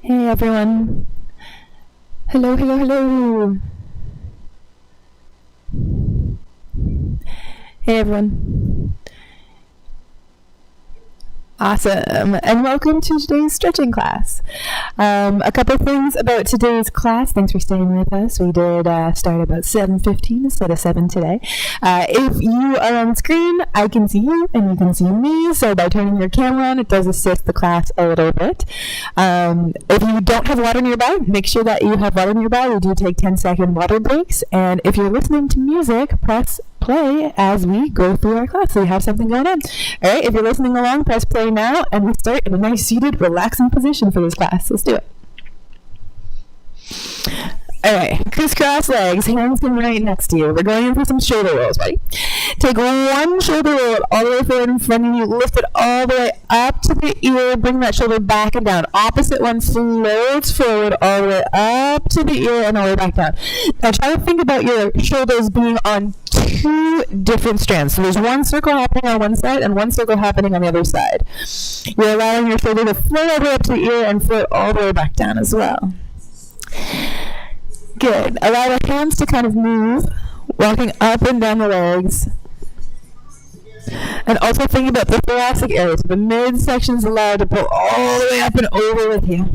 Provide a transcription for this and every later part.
Hey everyone. Hello, hello, hello. Hey everyone. Awesome, and welcome to today's stretching class. A couple things about today's class. Thanks for staying with us. We did start about 7:15 instead of 7 today. If you are on screen, I can see you and you can see me, so by turning your camera on, it does assist the class a little bit. If you don't have water nearby, make sure that you have water nearby. We do take 10-second water breaks, and if you're listening to music, press play as we go through our class so you have something going on. Alright, if you're listening along, press play now, and we start in a nice seated, relaxing position for this class. Let's do it. Alright, crisscross legs, hands come right next to you. We're going in for some shoulder rolls, ready? Take one shoulder roll all the way forward in front of you, lift it all the way up to the ear, bring that shoulder back and down. Opposite one floats forward all the way up to the ear and all the way back down. Now try to think about your shoulders being on two different strands. So there's one circle happening on one side and one circle happening on the other side. You're allowing your shoulder to float all the way up to the ear and float all the way back down as well. Good. Allow the hands to kind of move, walking up and down the legs. And also think about the thoracic area. So the midsection is allowed to pull all the way up and over with you.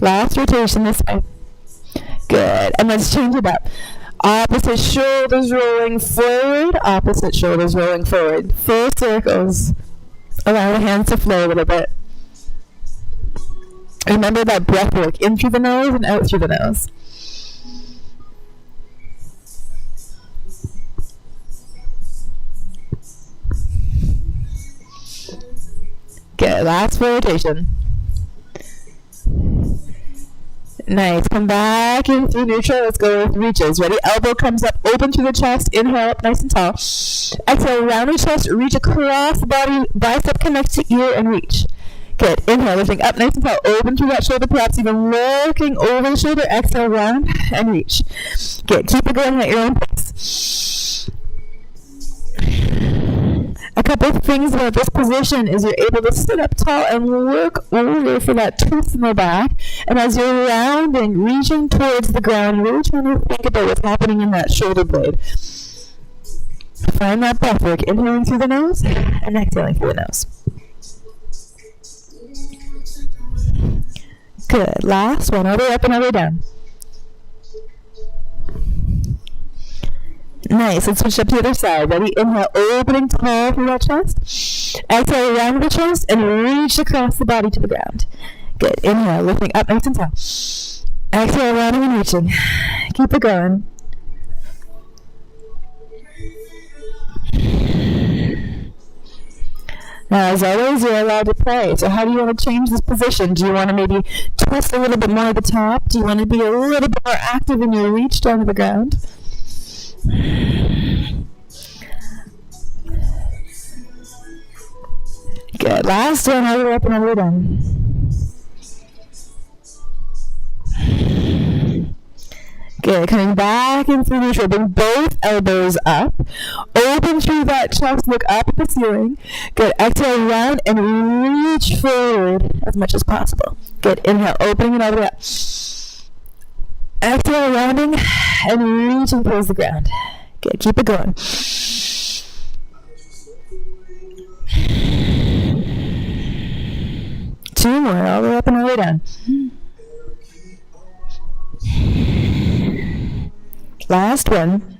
Last rotation this way. Good. And let's change it up. Opposite shoulders rolling forward, opposite shoulders rolling forward. Full circles. Allow the hands to flow a little bit. Remember that breath work, in through the nose and out through the nose. Good, last rotation. Nice, come back in through neutral, let's go with reaches. Ready, elbow comes up, open through the chest, inhale up nice and tall. Exhale, round the chest, reach across the body, bicep connects to ear and reach. Good. Inhale, lifting up nice and tall. Open through that shoulder, perhaps even looking over the shoulder. Exhale, round and reach. Good. Keep it going at your own pace. A couple of things about this position is you're able to sit up tall and look over for that twist in the back. And as you're rounding, reaching towards the ground, really trying to think about what's happening in that shoulder blade. Find that breath work. Inhaling through the nose and exhaling through the nose. Good. Last one. All the way up and all the way down. Nice. Let's switch up to the other side. Ready? Inhale, opening tall through that chest. Exhale, around the chest and reach across the body to the ground. Good. Inhale, lifting up nice and tall. Exhale, rounding and reaching. Keep it going. Now, as always, you're allowed to play. So how do you want to change this position? Do you want to maybe twist a little bit more at the top? Do you want to be a little bit more active in your reach down to the ground? Good. Last one, all the way up and all the way down. Good. Coming back in through neutral. Bring both elbows up. Open through that chest. Look up at the ceiling. Good. Exhale, round and reach forward as much as possible. Good. Inhale, opening it all the way up. Exhale, rounding and reaching towards the ground. Good. Keep it going. Two more, all the way up and all the way down. Last one.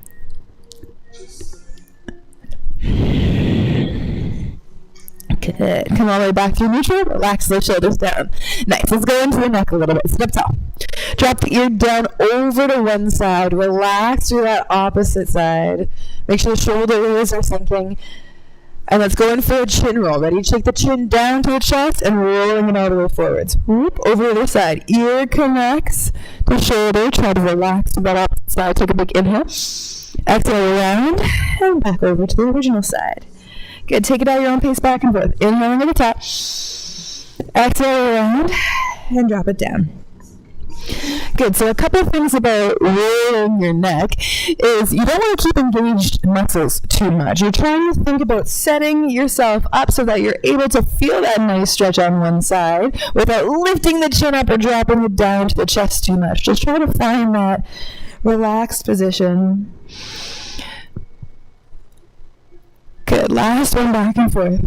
Good. Come all the way back through neutral. Relax those shoulders down. Nice. Let's go into the neck a little bit. Sit up tall. Drop the ear down over to one side. Relax through that opposite side. Make sure the shoulders are sinking. And let's go in for a chin roll. Ready? Take the chin down to the chest and rolling it all the way forwards. Whoop, over the other side. Ear connects to shoulder. Try to relax to that opposite side. Take a big inhale. Exhale around and back over to the original side. Good. Take it at your own pace back and forth. Inhaling at the top. Exhale around and drop it down. Good. So a couple of things about rolling your neck is you don't want to keep engaged muscles too much. You're trying to think about setting yourself up so that you're able to feel that nice stretch on one side without lifting the chin up or dropping it down to the chest too much. Just try to find that relaxed position. Good. Last one, back and forth.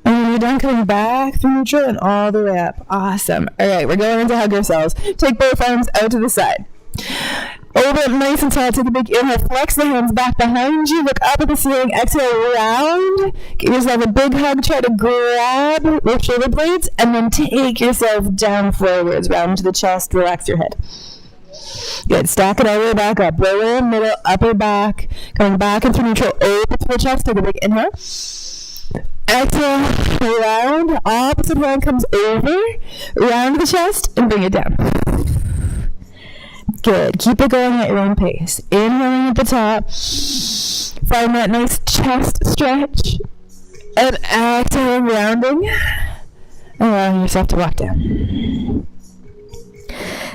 And when you're done, coming back through neutral and all the way up. Awesome. All right, we're going into hug ourselves. Take both arms out to the side. Open nice and tall. Take a big inhale. Flex the hands back behind you. Look up at the ceiling. Exhale, round. Give yourself a big hug. Try to grab your shoulder blades. And then take yourself down forwards. Round to the chest. Relax your head. Good. Stack it all the way back up. Lower, middle, upper back. Coming back into neutral. Open to the chest. Take a big inhale. Exhale, round. Opposite hand comes over. Round the chest and bring it down. Good. Keep it going at your own pace. Inhaling at the top. Find that nice chest stretch. And exhaling, rounding. Allowing yourself to walk down.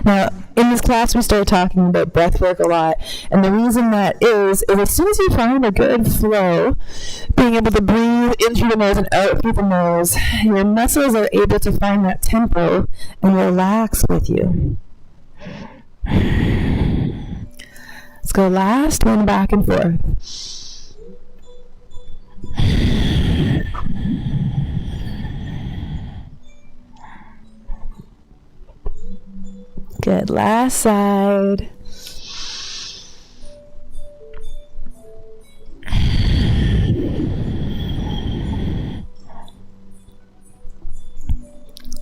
Now, in this class, we start talking about breath work a lot. And the reason that is as soon as you find a good flow, being able to breathe in through the nose and out through the nose, your muscles are able to find that tempo and relax with you. Let's go last one, back and forth. Good. Last side.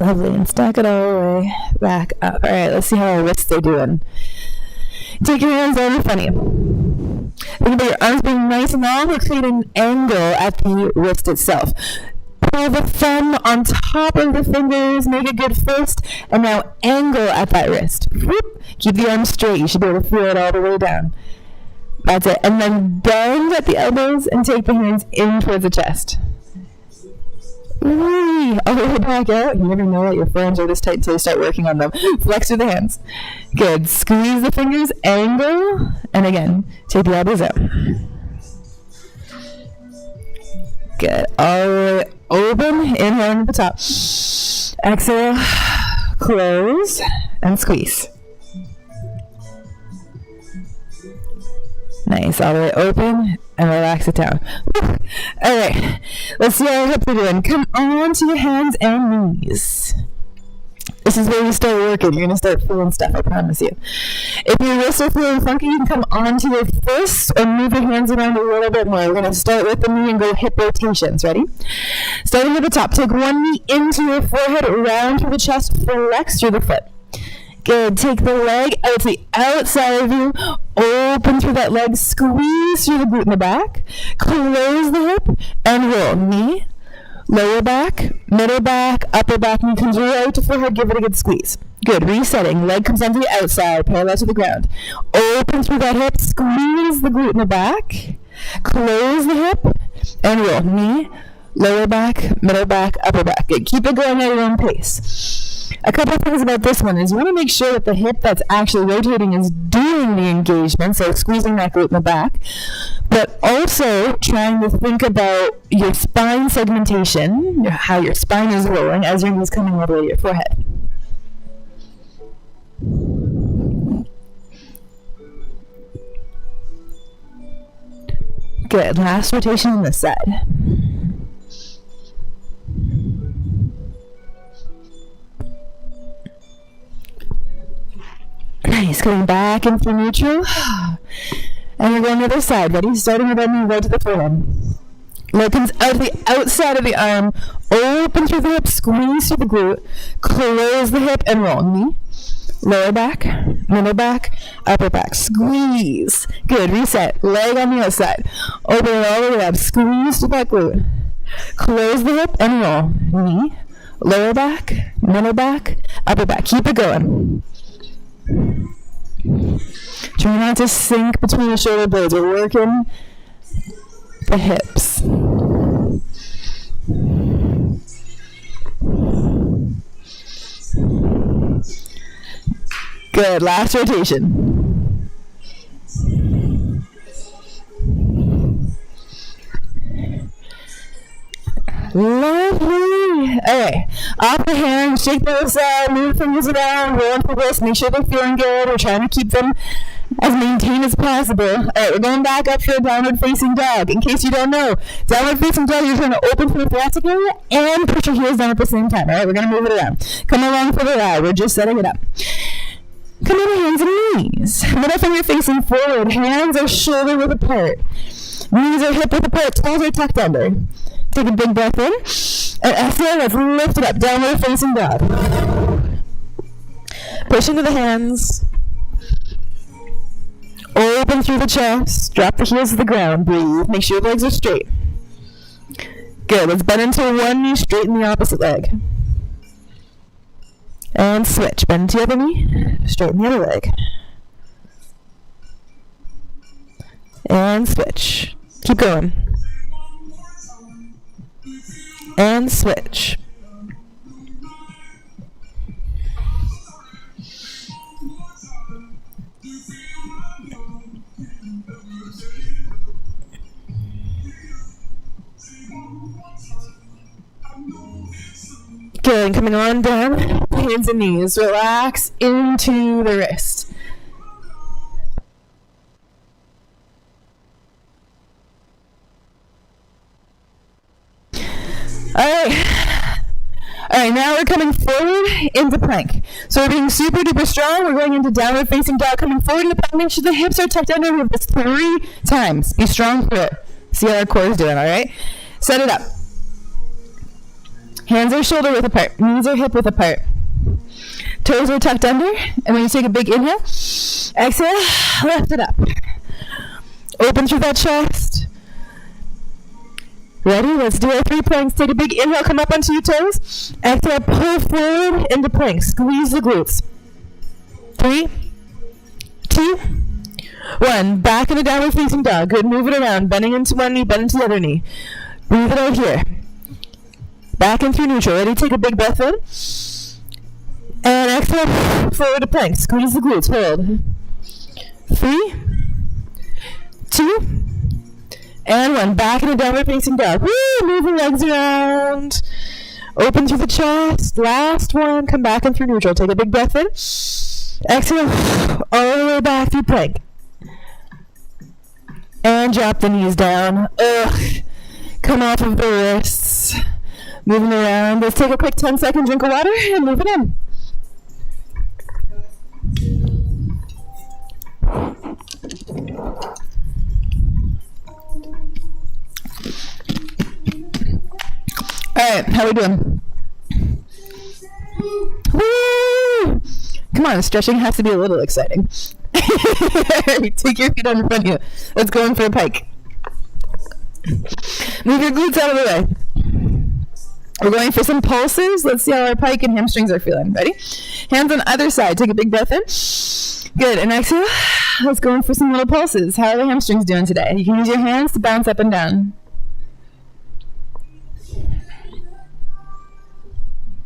Lovely. And stack it all the way back up. All right, let's see how our wrists are doing. Take your hands down in front of you. Think about your arms being nice and long. We're creating an angle at the wrist itself. Pull the thumb on top of the fingers, make a good fist, and now angle at that wrist. Whoop. Keep the arms straight. You should be able to feel it all the way down. That's it. And then bend at the elbows and take the hands in towards the chest. All the way back out. You never know that your forearms are this tight until you start working on them. Flex through the hands. Good. Squeeze the fingers, angle, and again, take the elbows out. Good. All the way open. Inhale at the top. Exhale. Close and squeeze. Nice. All the way open and relax it down. All right. Let's see how our hips are doing. Come on to your hands and knees. This is where you start working. You're going to start feeling stuff, I promise you. If your wrists are feeling funky, you can come onto your fists and move your hands around a little bit more. We're going to start with the knee and go hip rotations. Ready? Starting at the top. Take one knee into your forehead, round through the chest, flex through the foot. Good. Take the leg out to the outside of you. Open through that leg. Squeeze through the glute in the back. Close the hip and roll. Knee. Lower back, middle back, upper back, knee comes right to forehead, give it a good squeeze. Good, resetting. Leg comes onto the outside, parallel to the ground. Open through that hip, squeeze the glute in the back, close the hip, and roll. Knee, lower back, middle back, upper back. Good, keep it going at your own pace. A couple of things about this one is you want to make sure that the hip that's actually rotating is doing the engagement, so squeezing that glute in the back, but also trying to think about your spine segmentation, how your spine is rolling as your knees coming all the way to your forehead. Good. Last rotation on this side. Nice. Going back into neutral. And we're going to the other side. Ready? Starting with our knee right to the forehead. Leg comes out to the outside of the arm. Open through the hip. Squeeze through the glute. Close the hip and roll. Knee. Lower back. Middle back. Upper back. Squeeze. Good. Reset. Leg on the outside. Open it all the way up. Squeeze through that glute. Close the hip and roll. Knee. Lower back. Middle back. Upper back. Keep it going. Try not to sink between the shoulder blades. We're working the hips. Good, last rotation. Lovely. Okay, off the hands, shake those move fingers around, roll into this, make sure they're feeling good. We're trying to keep them as maintained as possible. Alright, we're going back up for a downward facing dog. In case you don't know, downward facing dog, you're trying to open from the thoracic area and push your heels down at the same time. Alright, we're going to move it around. Come along for the ride. We're just setting it up. Come on, hands and knees. Middle finger facing forward. Hands are shoulder width apart. Knees are hip width apart. Toes are tucked under. Take a big breath in. And exhale, let's lift it up. Downward facing dog. Push into the hands. Open through the chest. Drop the heels to the ground. Breathe. Make sure your legs are straight. Good. Let's bend into one knee, straighten the opposite leg. And switch. Bend to the other knee. Straighten the other leg. And switch. Keep going. And switch. Good, coming on down, hands and knees. Relax into the wrist. Alright, now we're coming forward into plank. So we're being super duper strong. We're going into downward facing dog, coming forward into plank. Make sure the hips are tucked under. We have this 3 times. Be strong for it. See how our core is doing, alright? Set it up. Hands are shoulder width apart. Knees are hip width apart. Toes are tucked under. And when you take a big inhale, exhale, lift it up. Open through that chest. Ready? Let's do our 3 planks. Take a big inhale, come up onto your toes. Exhale, pull forward into plank. Squeeze the glutes. 3, 2, 1. Back into downward facing dog. Good. Move it around. Bending into one knee, bend into the other knee. Breathe it out here. Back in through neutral. Ready? Take a big breath in. And exhale, forward to plank. Squeeze the glutes. Hold. 3, 2, and 1. Back into downward facing dog. Woo! Move your legs around. Open through the chest. Last one. Come back in through neutral. Take a big breath in. Exhale. All the way back through plank. And drop the knees down. Ugh. Come off of the wrists. Moving around. Let's take a quick 10-second drink of water and move it in. Alright, how are we doing? Woo! Come on, stretching has to be a little exciting. Take your feet on in front of you. Let's go in for a pike. Move your glutes out of the way. We're going for some pulses. Let's see how our pike and hamstrings are feeling. Ready? Hands on either side. Take a big breath in. Good. And exhale. Let's go in for some little pulses. How are the hamstrings doing today? You can use your hands to bounce up and down.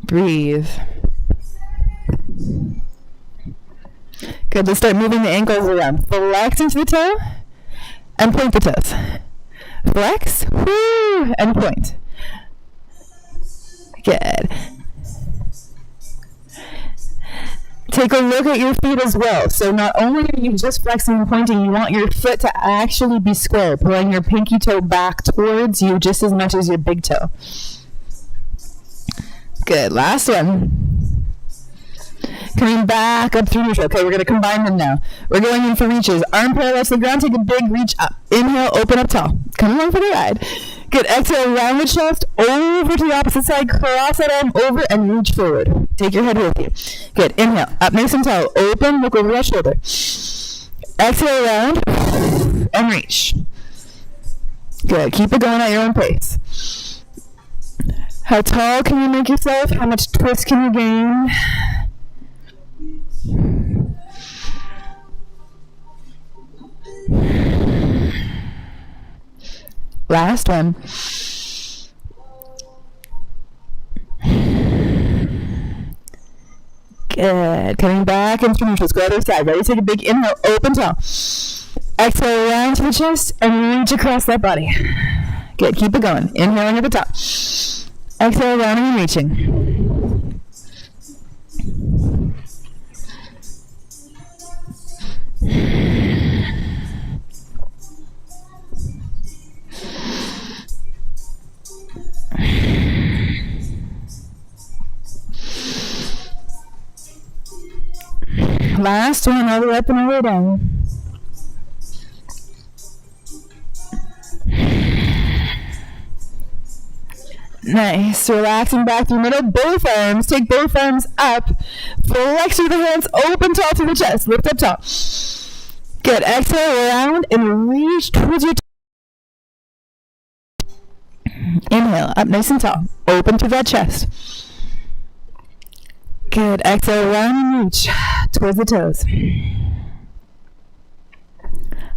Breathe. Good. Let's start moving the ankles around. Flex into the toe and point the toes. Flex, woo, and point. Good. Take a look at your feet as well. So not only are you just flexing and pointing, you want your foot to actually be square, pulling your pinky toe back towards you just as much as your big toe. Good. Last one. Coming back up through neutral. Okay, we're going to combine them now. We're going in for reaches. Arm parallel to the ground. Take a big reach up. Inhale, open up tall. Come along for the ride. Good. Exhale, round the chest, over to the opposite side. Cross that arm over and reach forward. Take your head with you. Good. Inhale, up nice and tall. Open, look over that shoulder. Exhale, round, and reach. Good. Keep it going at your own pace. How tall can you make yourself? How much twist can you gain? Last one. Good. Coming back into neutrals. Go other side. Ready? Take a big inhale. Open tall. Exhale around to the chest and reach across that body. Good. Keep it going. Inhaling at the top. Exhale, rounding and reaching. Last one, all the way up and all the way down. Nice. Relaxing back through middle. Both arms. Take both arms up. Flex through the hands. Open tall through the chest. Lift up tall. Good. Exhale around and reach towards your inhale. Up nice and tall. Open through that chest. Good. Exhale around and reach towards the toes.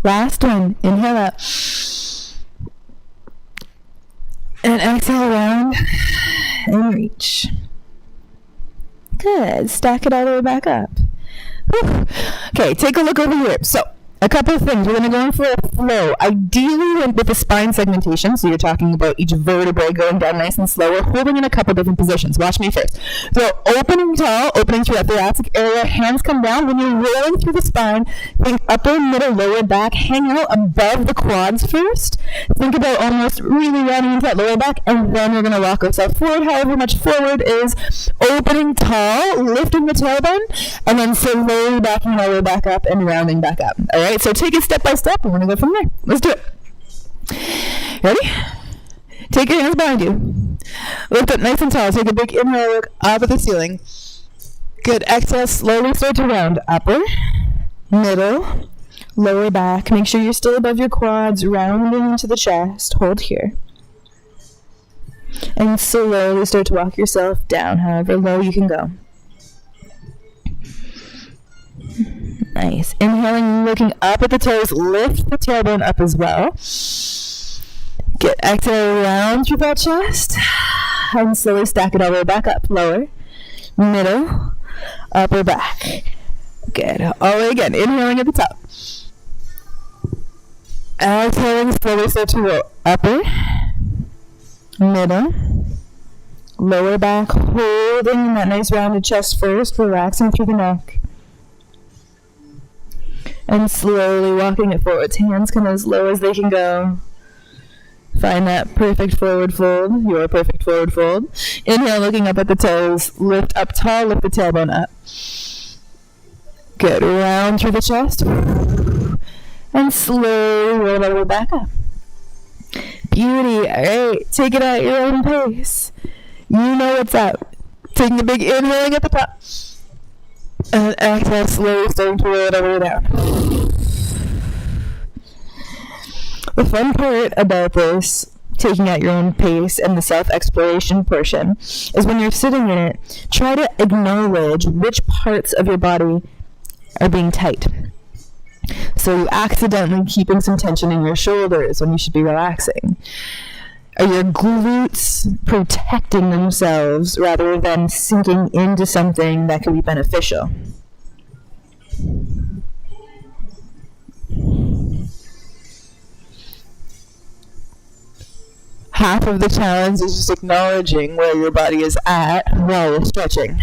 Last one. Inhale up. And exhale around and reach. Good. Stack it all the way back up. Whew. Okay, take a look over here. So, a couple of things. We're going to go in for a flow. Ideally with the spine segmentation, so you're talking about each vertebrae going down nice and slow. We're holding in a couple different positions. Watch me first. So opening tall, opening through that thoracic area, hands come down. When you're rolling through the spine, think upper, middle, lower back, hang out above the quads first. Think about almost really rounding into that lower back, and then you're going to rock yourself forward. However much forward is opening tall, lifting the tailbone, and then slowly backing all the way back up and rounding back up. All right, so take it step by step, and we're going to go from there. Let's do it. Ready? Take your hands behind you. Lift up nice and tall. Take a big inhale, look up at the ceiling. Good. Exhale, slowly start to round. Upper, middle, lower back. Make sure you're still above your quads, rounding into the chest. Hold here. And slowly start to walk yourself down, however low you can go. Nice. Inhaling, looking up at the toes. Lift the tailbone up as well. Good. Exhale, round through that chest. And slowly stack it all the way back up. Lower, middle, upper back. Good. All the way again. Inhaling at the top. Exhaling, slowly start to roll. Upper, middle, lower back. Holding that nice rounded chest first. Relaxing through the neck. And slowly walking it forwards. Hands come as low as they can go. Find that perfect forward fold. Your perfect forward fold. Inhale, looking up at the toes. Lift up tall. Lift the tailbone up. Good. Round through the chest. And slowly roll all the way back up. Beauty. All right. Take it at your own pace. You know what's up. Taking a big inhaling at the top. And exhale, slowly starting to roll it all the way down. The fun part about this, taking at your own pace and the self-exploration portion, is when you're sitting in it, try to acknowledge which parts of your body are being tight. So you accidentally keeping some tension in your shoulders when you should be relaxing. Are your glutes protecting themselves rather than sinking into something that can be beneficial? Half of the challenge is just acknowledging where your body is at while you're stretching.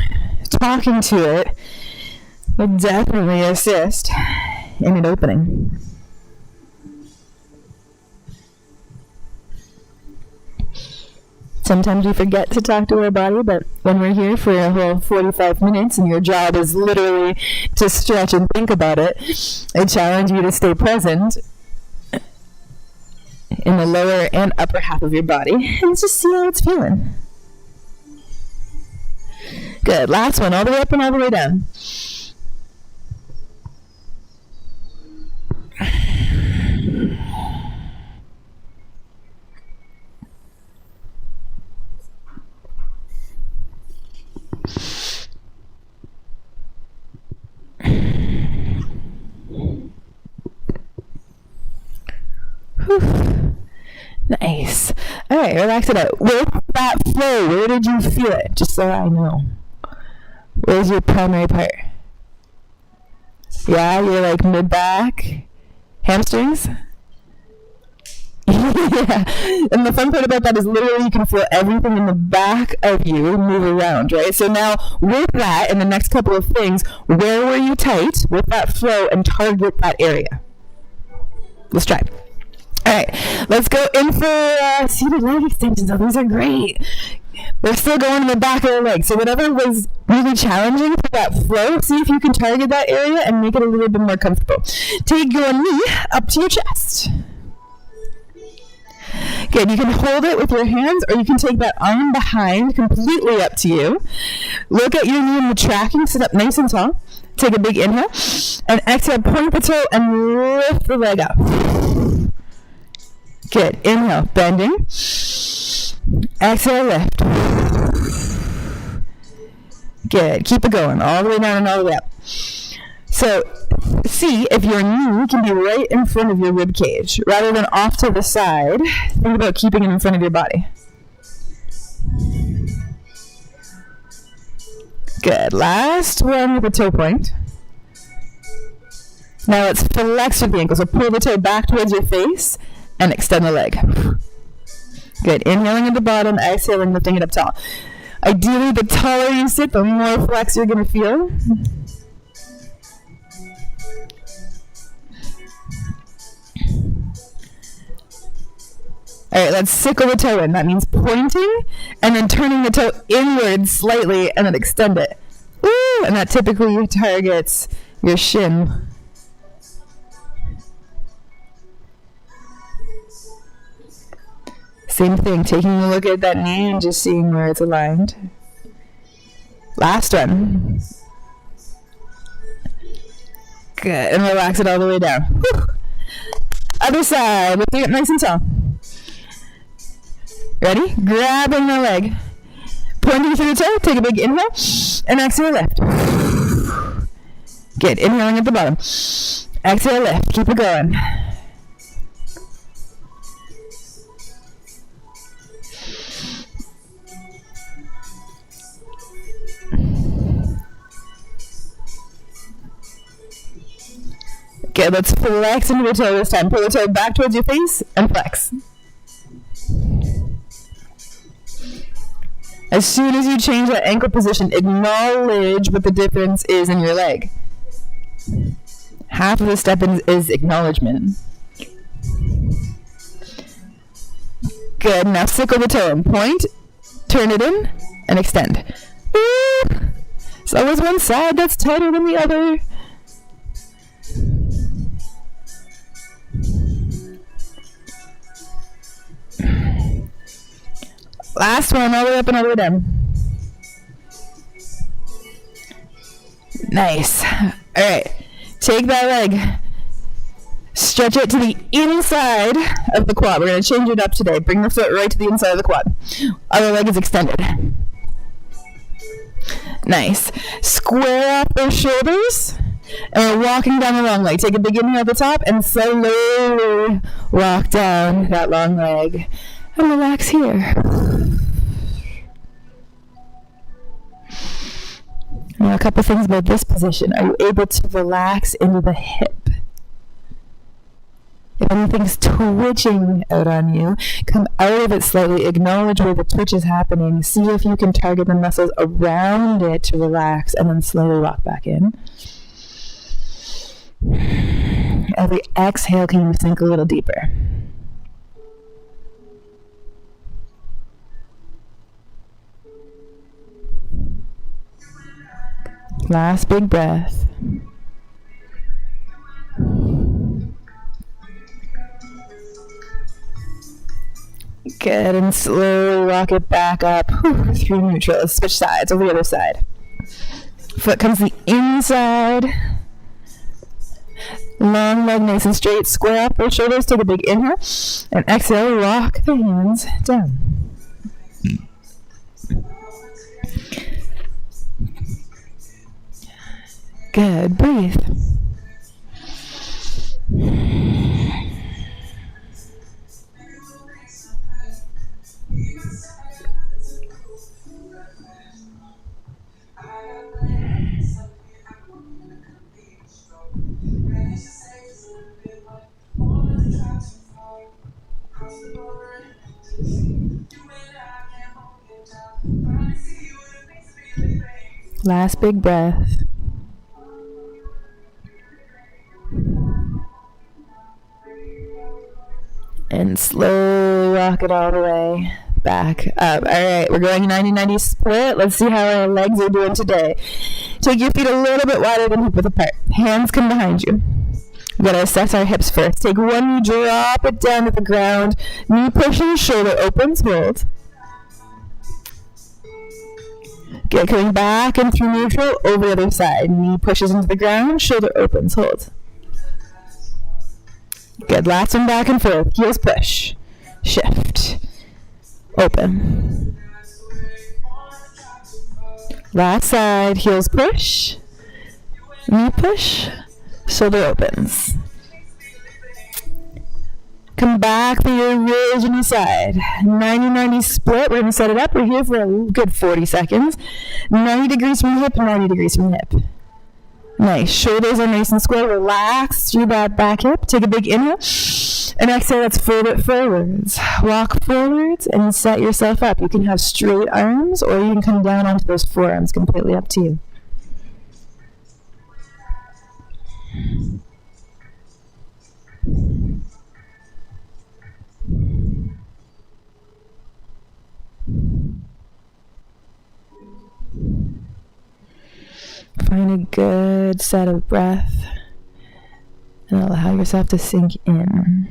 Talking to it will definitely assist in it opening. Sometimes we forget to talk to our body, but when we're here for a whole 45 minutes and your job is literally to stretch and think about it, I challenge you to stay present in the lower and upper half of your body and just see how it's feeling. Good. Last one, all the way up and all the way down. Whew. Okay, relax it out. With that flow, where did you feel it? Just so I know. Where's your primary part? Yeah, you're like mid-back, hamstrings? Yeah. And the fun part about that is literally you can feel everything in the back of you move around, right? So now with that and the next couple of things, where were you tight with that flow and target that area? Let's try. All right, let's go in for seated leg extensions. Oh, these are great. We're still going in the back of the leg. So whatever was really challenging for that flow, see if you can target that area and make it a little bit more comfortable. Take your knee up to your chest. Good. You can hold it with your hands or you can take that arm behind, completely up to you. Look at your knee in the tracking. Sit up nice and tall. Take a big inhale. And exhale, point the toe and lift the leg up. Good. Inhale, bending. Exhale, lift. Good. Keep it going all the way down and all the way up. So see if your knee can be right in front of your rib cage rather than off to the side. Think about keeping it in front of your body. Good. Last one with the toe point. Now let's flex with the ankle. So pull the toe back towards your face and extend the leg. Good. Inhaling at the bottom, exhaling, lifting it up tall. Ideally, the taller you sit, the more flex you're going to feel. All right, let's sickle the toe in. That means pointing and then turning the toe inward slightly and then extend it. Woo! And that typically targets your shin. Same thing, taking a look at that knee and just seeing where it's aligned. Last one. Good, and relax it all the way down. Whew. Other side, lifting it nice and tall. Ready? Grabbing the leg. Pointing through the toe, take a big inhale, and exhale, lift. Good, inhaling at the bottom. Exhale, lift, keep it going. Okay, let's flex into the toe this time. Pull the toe back towards your face and flex. As soon as you change that ankle position, acknowledge what the difference is in your leg. Half of the step is acknowledgement. Good, now sickle the toe and point, turn it in, and extend. It's always one side that's tighter than the other. Last one, all the way up and all the way down. Nice. All right, take that leg, stretch it to the inside of the quad. We're going to change it up today. Bring the foot right to the inside of the quad. Other leg is extended. Nice. Square up those shoulders. And we're walking down the long leg. Take a big inhale at the top and slowly walk down that long leg. And relax here. Now, a couple things about this position. Are you able to relax into the hip? If anything's twitching out on you, come out of it slightly. Acknowledge where the twitch is happening. See if you can target the muscles around it to relax, and then slowly walk back in. Every exhale, can you sink a little deeper? Last big breath. Good, and slowly walk it back up through neutral. Let's switch sides over the other side. Foot comes the inside. Long leg nice and straight. Square up those shoulders. Take a big inhale. And exhale, walk the hands down. Good. Breathe. Last big breath. And slowly walk it all the way back up. All right, we're going 90-90 split. Let's see how our legs are doing today. Take your feet a little bit wider than hip width apart. Hands come behind you. We gotta assess our hips first. Take one knee, drop it down to the ground. Knee pushes, shoulder opens, hold. Get coming back and through neutral, over the other side. Knee pushes into the ground, shoulder opens, hold. Good, last one back and forth. Heels push, shift, open. Last side, heels push, knee push, shoulder opens. Come back for your original side. 90-90 split. We're going to set it up. We're here for a good 40 seconds. 90 degrees from the hip, 90 degrees from the hip. Nice. Shoulders are nice and square. Relax through that back hip. Take a big inhale. And exhale, let's fold it forwards. Walk forwards and set yourself up. You can have straight arms or you can come down onto those forearms. Completely up to you. Find a good set of breath and allow yourself to sink in.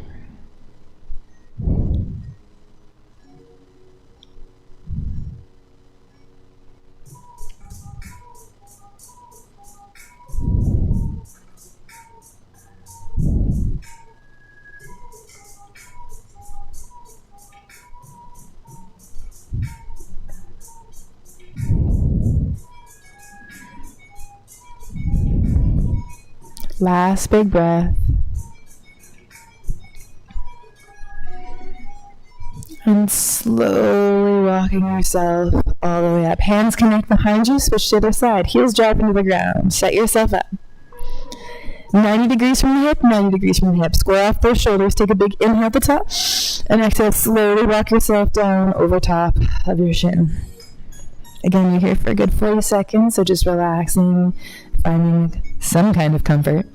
Last big breath. And slowly walking yourself all the way up. Hands connect behind you, switch to the other side. Heels drop into the ground. Set yourself up. 90 degrees from the hip, 90 degrees from the hip. Square off those shoulders. Take a big inhale at the top. And exhale, slowly walk yourself down over top of your shin. Again, you're here for a good 40 seconds, so just relaxing, finding some kind of comfort.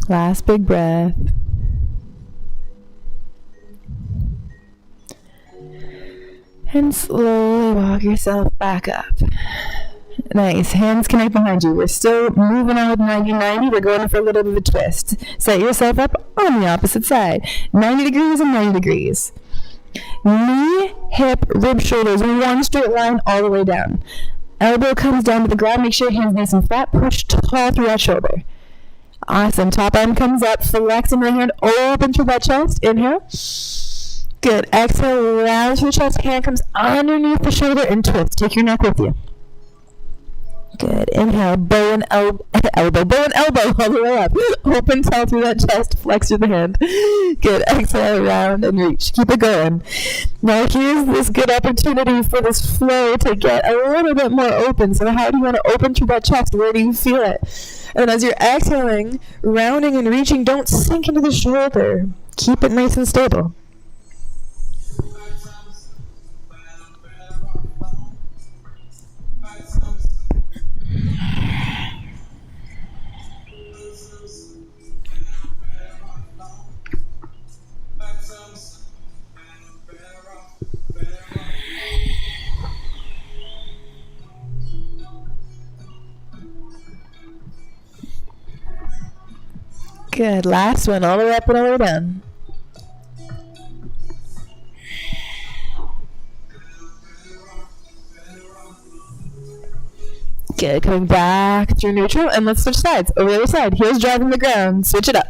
Last big breath. And slowly walk yourself back up. Nice. Hands connect behind you. We're still moving on with 90-90. We're going for a little bit of a twist. Set yourself up on the opposite side. 90 degrees and 90 degrees. Knee, hip, rib, shoulders. One straight line all the way down. Elbow comes down to the ground. Make sure your hands nice and flat. Push tall through that shoulder. Awesome. Top arm comes up. Flex in the hand. Open through that chest. Inhale. Good. Exhale. Round through the chest. Hand comes underneath the shoulder and twist. Take your neck with you. Good. Inhale. Bow and elbow. Bow and elbow all the way up. Open tall through that chest. Flex through the hand. Good. Exhale. Round and reach. Keep it going. Now here's this good opportunity for this flow to get a little bit more open. So how do you want to open through that chest? Where do you feel it? And as you're exhaling, rounding and reaching, don't sink into the shoulder. Keep it nice and stable. Good. Last one. All the way up and all the way down. Good. Coming back through neutral, and let's switch sides. Over the other side. Heels driving the ground. Switch it up.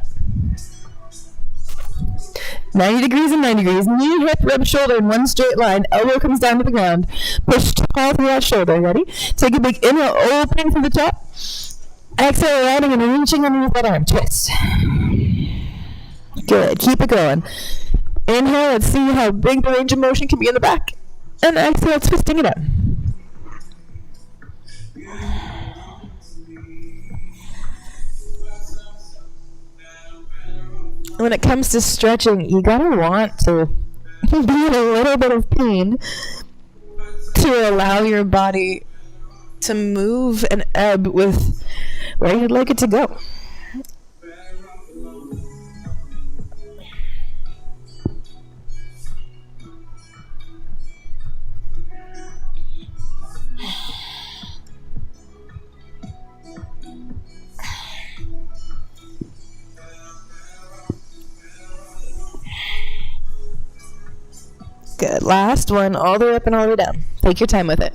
90 degrees and 90 degrees. Knee, hip, rib, shoulder in one straight line. Elbow comes down to the ground. Push tall through that shoulder. Ready? Take a big inhale, opening from the top. Exhale, landing and reaching underneath that arm. Twist. Good. Keep it going. Inhale, let's see how big the range of motion can be in the back. And exhale, twisting it out. When it comes to stretching, you gotta want to be in a little bit of pain to allow your body to move and ebb with where you'd like it to go. Good. Last one, all the way up and all the way down. Take your time with it.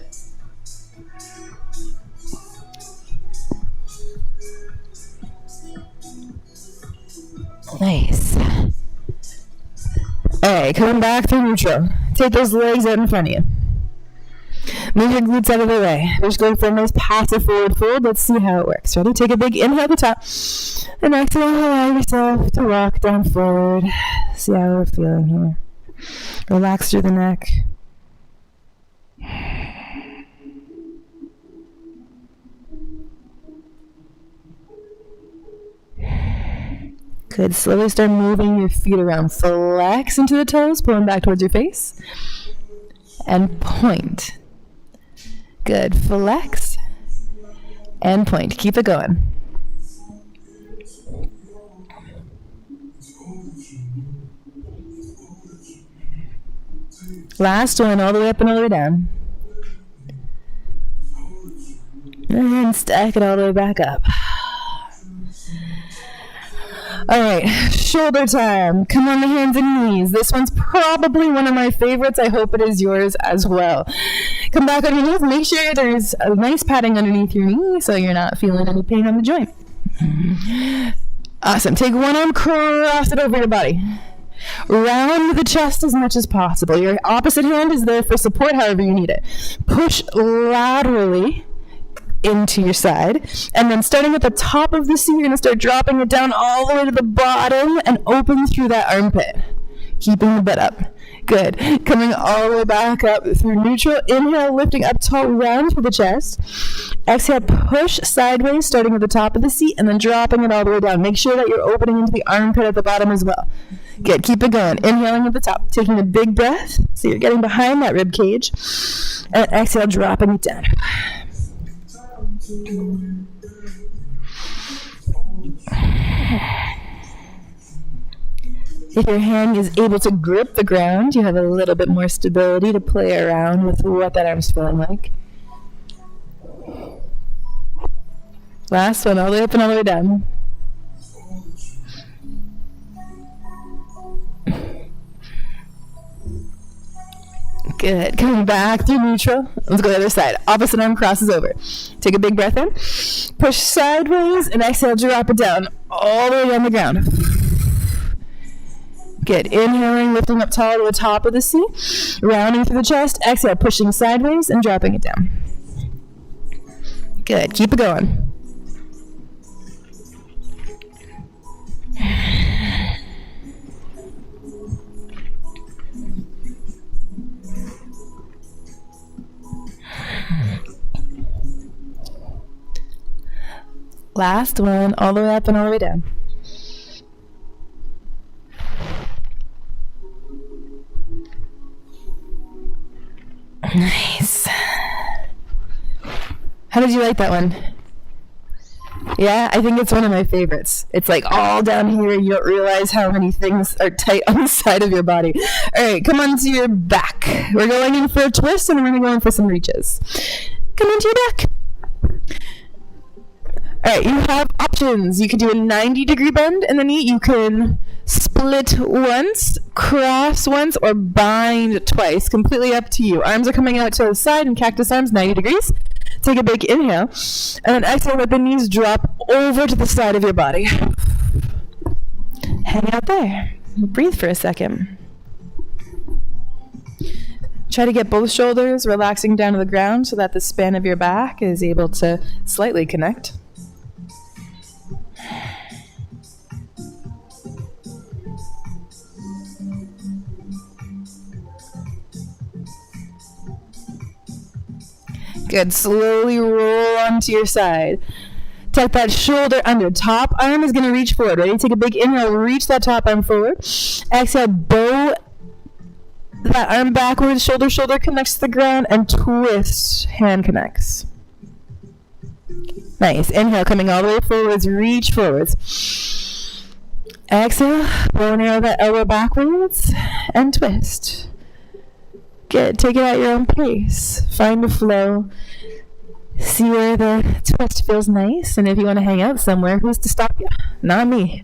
Nice. Alright, coming back through neutral. Take those legs out in front of you. Move your glutes out of the way. We're just going for a nice passive forward fold. Let's see how it works. Ready? Take a big inhale at the top. And exhale, allow yourself to rock down forward. See how we're feeling here. Relax through the neck. Good. Slowly start moving your feet around. Flex into the toes, pulling back towards your face. And point. Good. Flex and point. Keep it going. Last one, all the way up and all the way down. And stack it all the way back up. Alright, shoulder time. Come on the hands and knees. This one's probably one of my favorites. I hope it is yours as well. Come back on your knees. Make sure there's a nice padding underneath your knee so you're not feeling any pain on the joint. Awesome. Take one arm, cross it over your body. Round the chest as much as possible. Your opposite hand is there for support however you need it. Push laterally into your side, and then starting at the top of the seat, you're going to start dropping it down all the way to the bottom and open through that armpit, keeping the butt up. Good. Coming all the way back up through neutral. Inhale, lifting up tall, round through the chest. Exhale, push sideways, starting at the top of the seat, and then dropping it all the way down. Make sure that you're opening into the armpit at the bottom as well. Good. Keep it going. Inhaling at the top, taking a big breath, so you're getting behind that rib cage, and exhale, dropping it down. If your hand is able to grip the ground, you have a little bit more stability to play around with what that arm's feeling like. Last one, all the way up and all the way down. Good. Coming back through neutral. Let's go to the other side. Opposite arm crosses over. Take a big breath in. Push sideways and exhale, drop it down all the way on the ground. Good. Inhaling, lifting up tall to the top of the seat. Rounding through the chest. Exhale, pushing sideways and dropping it down. Good. Keep it going. Last one, all the way up and all the way down. Nice. How did you like that one? Yeah, I think it's one of my favorites. It's like all down here. You don't realize how many things are tight on the side of your body. All right, come on to your back. We're going in for a twist and we're going to go in for some reaches. Come into your back. All right, you have options. You can do a 90-degree bend in the knee. You can split once, cross once, or bind twice. Completely up to you. Arms are coming out to the side in cactus arms, 90 degrees. Take a big inhale. And then exhale, let the knees drop over to the side of your body. Hang out there. Breathe for a second. Try to get both shoulders relaxing down to the ground so that the span of your back is able to slightly connect. Good. Slowly roll onto your side. Tuck that shoulder under. Top arm is going to reach forward. Ready? Take a big inhale. Reach that top arm forward. Exhale. Bow that arm backwards. Shoulder connects to the ground. And twist. Hand connects. Nice. Inhale. Coming all the way forwards. Reach forwards. Exhale. Bow and arrow that elbow backwards. And twist. Good. Take it at your own pace. Find a flow. See where the twist feels nice. And if you want to hang out somewhere, who's to stop you? Not me.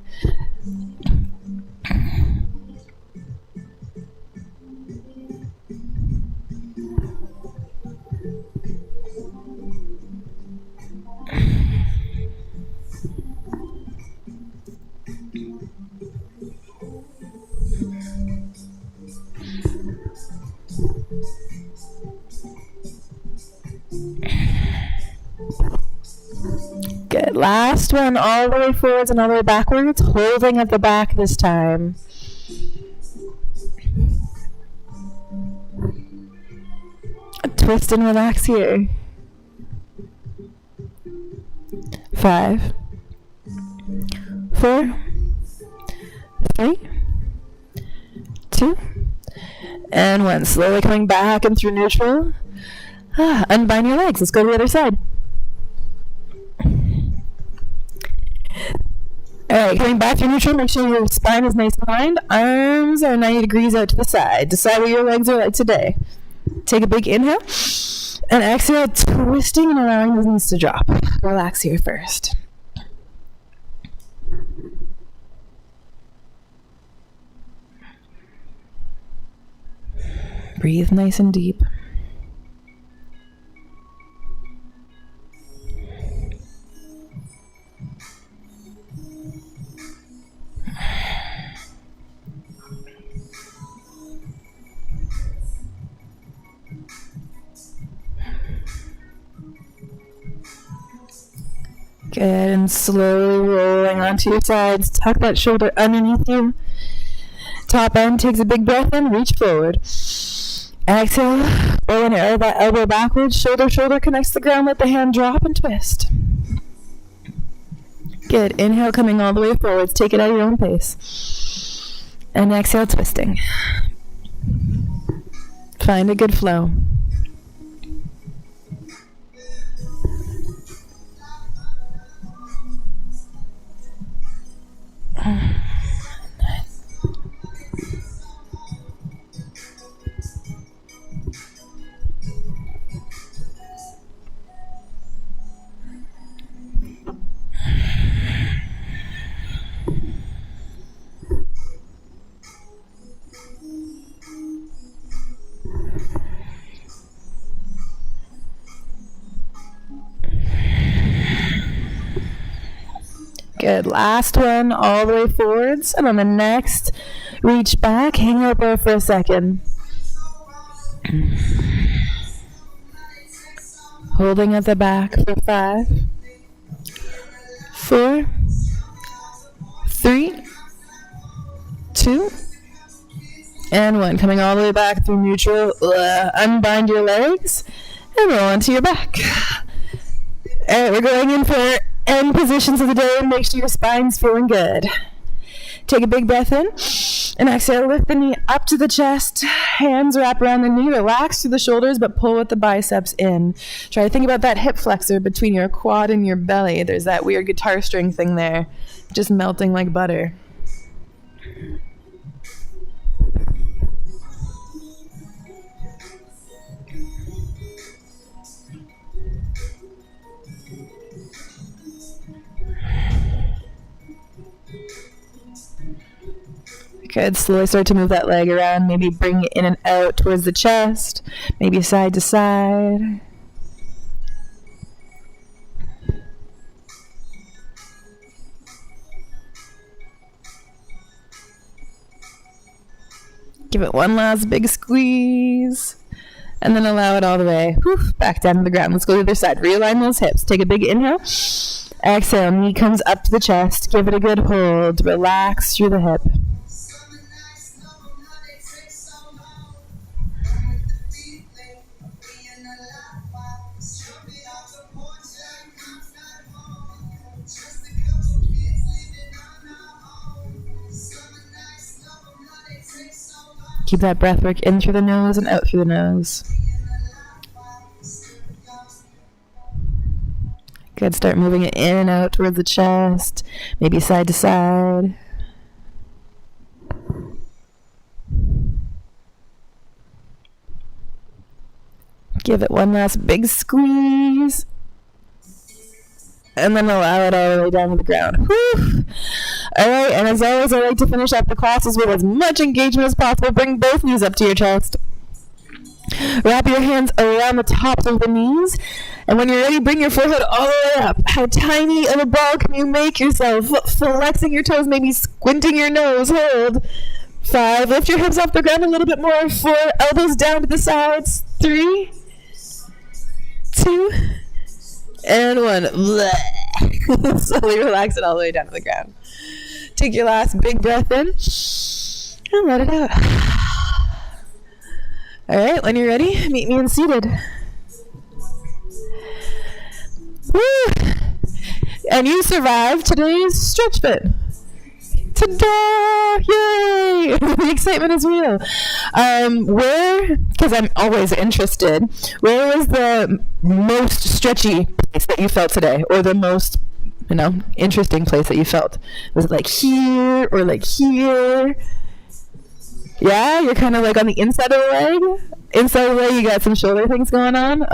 Good. Last one, all the way forwards and all the way backwards, holding at the back this time. Twist and relax here. 5, 4, 3, 2, and 1. Slowly coming back and through neutral. Unbind your legs. Let's go to the other side. Alright, coming back through neutral, make sure your spine is nice and aligned. Arms are 90 degrees out to the side. Decide what your legs are like today. Take a big inhale. And exhale, twisting and allowing those knees to drop. Relax here first. Breathe nice and deep. Good, and slowly rolling onto your sides. Tuck that shoulder underneath you. Top end takes a big breath in, reach forward. Exhale, bow and arrow that elbow backwards. Shoulder connects to the ground, let the hand drop and twist. Good, inhale coming all the way forwards. Take it at your own pace. And exhale, twisting. Find a good flow. Good. Last one, all the way forwards. And on the next, reach back, hang out there for a second. Holding at the back for 5, 4, 3, 2, and 1. Coming all the way back through neutral. Unbind your legs and roll onto your back. All right, we're going in for end positions of the day. Make sure your spine's feeling good. Take a big breath in and exhale. Lift the knee up to the chest. Hands wrap around the knee. Relax through the shoulders, but pull with the biceps in. Try to think about that hip flexor between your quad and your belly. There's that weird guitar string thing there, just melting like butter. Good. Slowly start to move that leg around. Maybe bring it in and out towards the chest. Maybe side to side. Give it one last big squeeze. And then allow it all the way back down to the ground. Let's go to the other side. Realign those hips. Take a big inhale. Exhale. Knee comes up to the chest. Give it a good hold. Relax through the hip. Keep that breath work in through the nose and out through the nose. Good. Start moving it in and out towards the chest, maybe side to side. Give it one last big squeeze. And then allow it all the way down to the ground. Whew. All right, and as always, I like to finish up the classes with as much engagement as possible. Bring both knees up to your chest. Wrap your hands around the tops of the knees. And when you're ready, bring your forehead all the way up. How tiny of a ball can you make yourself? Flexing your toes, maybe squinting your nose. Hold. 5. Lift your hips off the ground a little bit more. 4. Elbows down to the sides. 3, 2, and 1. Slowly relax it all the way down to the ground. Take your last big breath in and let it out. All right, when you're ready, meet me in seated. Woo! And you survived today's StretchFit. Ta-da! Yay! The excitement is real. Because I'm always interested, where was the most stretchy place that you felt today? Or the most, interesting place that you felt? Was it like here or like here? Yeah, you're kind of like on the inside of the leg. Inside of the leg, you got some shoulder things going on.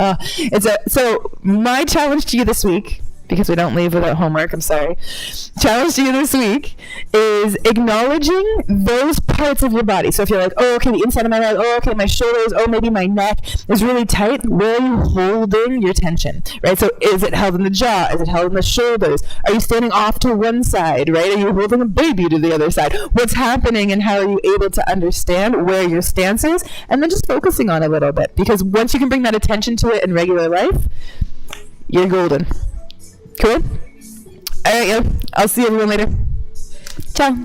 So my challenge to you this week, because we don't leave without homework, I'm sorry. Challenge to you this week is acknowledging those parts of your body. So if you're like, oh, okay, the inside of my leg, oh, okay, my shoulders, oh, maybe my neck is really tight, where are you holding your tension, right? So is it held in the jaw? Is it held in the shoulders? Are you standing off to one side, right? Are you holding a baby to the other side? What's happening and how are you able to understand where your stance is? And then just focusing on it a little bit. Because once you can bring that attention to it in regular life, you're golden. Cool? All right, yo. I'll see everyone later. Ciao.